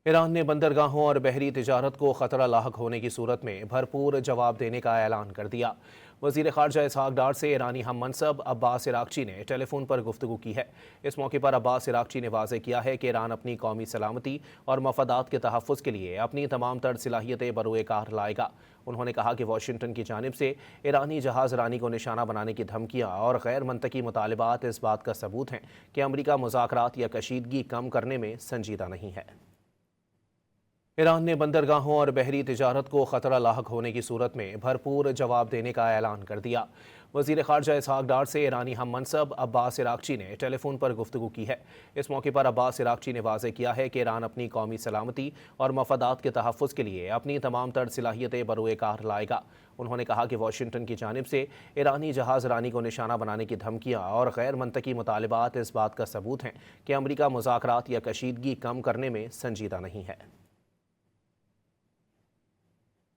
Iran ने बंदरगाहों और बहरी तिजारत को खतरा लाहक होने की सूरत में भरपूर जवाब देने का ऐलान कर दिया। वज़ीर ख़ारजा इसहाक डार से ईरानी हम मनसब अब्बास इराक़ची ने टेलीफोन पर गुफ्तगू की है। इस मौके पर अब्बास इराक़ची ने वाज़ेह किया है कि ईरान अपनी कौमी सलामती और मफादात के तहफ़्फ़ुज़ के लिए अपनी तमाम तर सलाहियतें बरोए कार लाएगा। उन्होंने कहा कि वाशिंगटन की जानिब से ईरानी जहाज़ रानी को निशाना बनाने की धमकियाँ और गैर मंतकी मुतालबात इस बात का सबूत हैं कि अमरीका मुज़ाकरात या कशीदगी कम करने में संजीदा नहीं है। ईरान ने बंदरगाहों और बहरी तिजारत को खतरा लाहक होने की सूरत में भरपूर जवाब देने का ऐलान कर दिया। वज़ीर ख़ारजा इसहाक डार से ईरानी हम मनसब अब्बास इराक़ची ने टेलीफोन पर गुफ्तगू की है। इस मौके पर अब्बास इराक़ची ने वाज़ेह किया है कि ईरान अपनी कौमी सलामती और मफादात के तहफ़्फ़ुज़ के लिए अपनी तमाम तर सलाहियतें बरोए कार लाएगा। उन्होंने कहा कि वाशिंगटन की जानिब से ईरानी जहाज़ रानी को निशाना बनाने की धमकियाँ और गैर मंतकी मुतालबात इस बात का सबूत हैं कि अमरीका मुज़ाकरात या कशीदगी कम करने में संजीदा नहीं है।